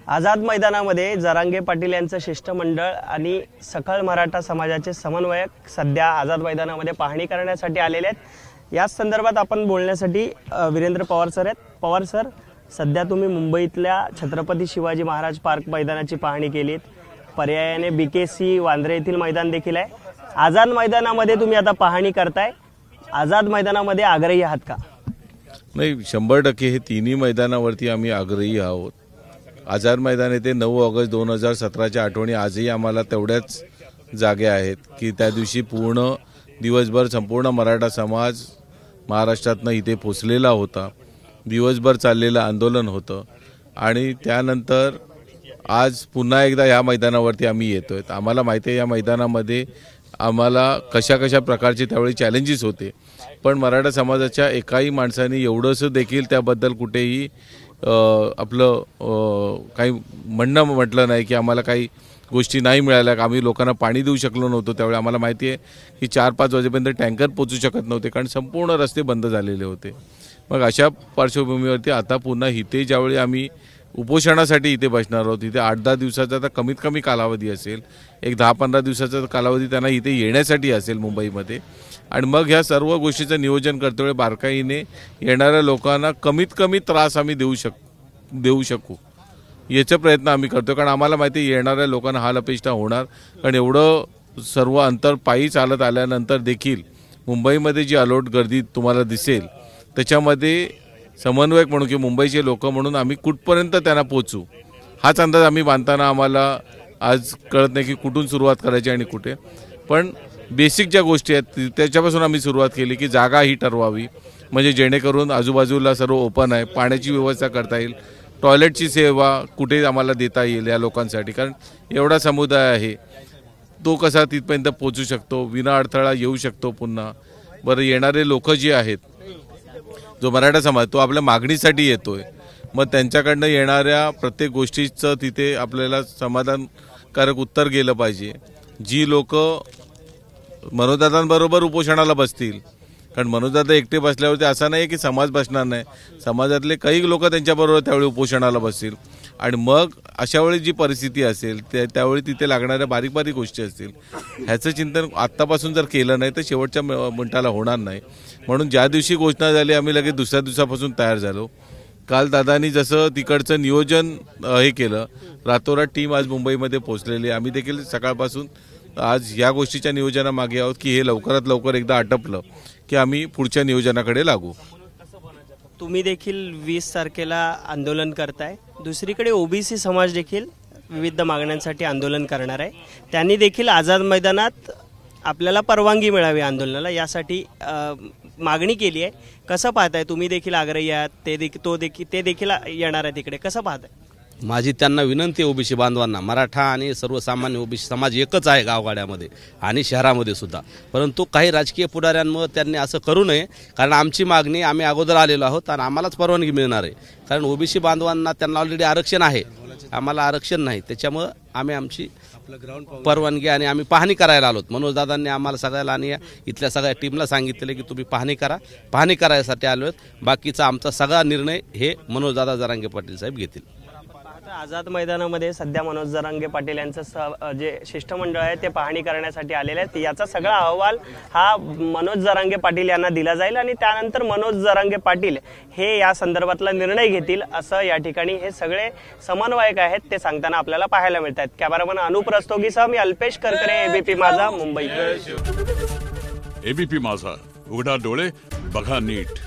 आझाद मैदानामध्ये जरांगे पाटील यांचं शिष्टमंडळ आणि सखल मराठा समाजाचे समन्वयक सध्या आझाद मैदानामध्ये पाहणी करण्यासाठी आलेले आहेत। याच संदर्भात आपण बोलण्यासाठी वीरेंद्र पवार सर आहेत। पवार सर, सध्या तुम्ही मुंबईतल्या छत्रपती शिवाजी महाराज पार्क मैदानाची पाहणी केलीत, पर्यायाने बीकेसी वांद्रे येथील मैदान देखील आहे। आझाद मैदानामध्ये तुम्ही आता पाहणी करताय, आझाद मैदानामध्ये आग्रही आहात का? नाही, 100% हे तिन्ही मैदानावरती आम्ही आग्रही आहोत। आझाद मैदान येथे 9 ऑगस्ट 2017च्या आठवणी आजही आम्हाला तेवढ्याच जागे आहेत की त्या दिवशी पूर्ण दिवसभर संपूर्ण मराठा समाज महाराष्ट्रातनं इथे पोचलेला होता, दिवसभर चाललेलं आंदोलन होतं आणि त्यानंतर आज पुन्हा एकदा या मैदानावरती आम्ही येतोय। आम्हाला माहिती आहे या मैदानामध्ये आम्हाला कशा कशा प्रकारचे त्यावेळी चॅलेंजेस होते, पण मराठा समाजाच्या एकाही माणसाने एवढंसं देखील त्याबद्दल कुठेही आपलं काही म्हटलं नाही की आम्हाला काही गोष्टी नाही मिळाल्या, आम्ही लोकांना पाणी देऊ शकलो नव्हतो। त्यावेळी आम्हाला माहिती आहे की 4-5 वाजेपर्यंत टँकर पोचू शकत नव्हते कारण संपूर्ण रस्ते बंद झालेले होते। मग अशा पार्श्वभूमीवरती आता पुन्हा इथे ज्यावेळी आम्ही उपोषणासाठी इथे बसणार आहोत, इथे 8-10 दिवसाचा तर कमीत कमी कालावधी असेल, एक 10-15 दिवसाचा कालावधी त्यांना इथे येण्यासाठी असेल मुंबईमध्ये, आणि मग ह्या सर्व गोष्टीचं नियोजन करतोय बारकाईने येणाऱ्या लोकांना कमीत कमी त्रास आम्ही देऊ शकू याचा प्रयत्न आम्ही करतो। कारण आम्हाला माहिती आहे येणाऱ्या लोकांना हाल अपेष्टा होणार, कारण एवढं सर्व अंतर पायी चालत आल्यानंतर देखील मुंबईमध्ये जी अलोट गर्दी तुम्हाला दिसेल त्याच्यामध्ये समन्वयक म्हणून की मुंबईचे लोक म्हणून आम्ही कुठपर्यंत त्यांना पोचू हाच अंदाज आम्ही बांधताना आम्हाला आज कळत नाही की कुठून सुरुवात करायची आणि कुठे, पण बेसिक ज्या गोष्टी आहेत त्याच्यापासून आम्ही सुरुवात केली की जागा ही ठरवावी, म्हणजे जेणेकरून आजूबाजूला सर्व ओपन आहे, पाण्याची व्यवस्था करता येईल, टॉयलेटची सेवा कुठे आम्हाला देता येईल या लोकांसाठी, कारण एवढा समुदाय आहे तो कसा तिथपर्यंत पोचू शकतो, विना अडथळा येऊ शकतो पुन्हा। बरं, येणारे लोक जे आहेत, जो मराठा समाज तो आपल्या मागणीसाठी येतोय, मग त्यांच्याकडनं येणाऱ्या प्रत्येक गोष्टीचं तिथे आपल्याला समाधानकारक उत्तर गेलं पाहिजे। जी लोक मनोजदादांबरोबर उपोषणाला बसतील, कारण मनोजदादा एकटे बसल्यावरती असं नाही की समाज बसणार नाही, समाजातले काही लोक त्यांच्याबरोबर त्यावेळी उपोषणाला बसतील, आणि मग अशा वेळी जी परिस्थिती असेल त्यावेळी तिथे लागणाऱ्या बारीक बारीक गोष्टी असतील, ह्याचं चिंतन आत्तापासून जर केलं नाही तर शेवटच्या मिनिटाला होणार नाही। म्हणून ज्या दिवशी घोषणा झाली आम्ही लगेच दुसऱ्या दिवसापासून तयार झालो। काल दादानी जसं तिकडचं नियोजन हे केलं, रातोरात टीम आज मुंबईमध्ये पोहोचलेली, आम्ही देखील सकाळपासून आज या गोष्टीच्या नियोजनामागे आहोत की हे लवकरात लवकर एकदा आटपलं की आम्ही पुढच्या नियोजनाकडे लागू। तुम्ही देखील 20 तारखेला आंदोलन करताय, दुसरीकडे ओबीसी समाज देखील विविध मागण्यांसाठी आंदोलन करणार आहे, त्यांनी देखील आझाद मैदानात आपल्याला परवानगी मिळावी आंदोलनाला यासाठी मागणी केली आहे। कसं पाहताय? तुम्ही देखील आग्रही आहात, ते देखील येणार आहे तिकडे, कसं पाहताय? माझी त्यांना विनंती आहे, ओबीसी बांधवांना, मराठा आणि सर्वसामान्य ओबीसी समाज एकच आहे गावगाड्यामध्ये आणि शहरामध्ये सुद्धा, परंतु काही राजकीय पुढाऱ्यांमुळे त्यांनी असं करू नये, कारण आमची मागणी आम्ही अगोदर आलेलो आहोत आणि आम्हालाच परवानगी मिळणार आहे, कारण ओबीसी बांधवांना त्यांना ऑलरेडी आरक्षण आहे, आम्हाला आरक्षण नाही, त्याच्यामुळे आम्ही आमची परवानगी आणि आम्ही पाहणी करायला आलोत। मनोजदादांनी आम्हाला सगळ्याला आणि इथल्या सगळ्या टीमला सांगितले की तुम्ही पाहणी करा, पाहणी करायसाठी आलो आहेत, बाकीचा आमचा सगळा निर्णय हे मनोजदादा जरांगे पाटील साहेब घेतील। आझाद मैदानामध्ये सध्या मनोज जरांगे पाटील यांचं जे शिष्टमंडळ आहे ते पाहणी करण्यासाठी आलेले आहेत, याचा सगळा अहवाल हा मनोज जरांगे पाटील यांना दिला जाईल आणि त्यानंतर मनोज जरांगे पाटील हे या संदर्भातला निर्णय घेतील असं या ठिकाणी हे सगळे समन्वयक आहेत ते सांगताना आपल्याला पाहायला मिळत आहेत। कॅमेरामन अनुप रस्तोगीसह मी अल्पेश करकरे, एबीपी माझा, मुंबई। एबीपी माझा, उघडा डोळे बघा नीट।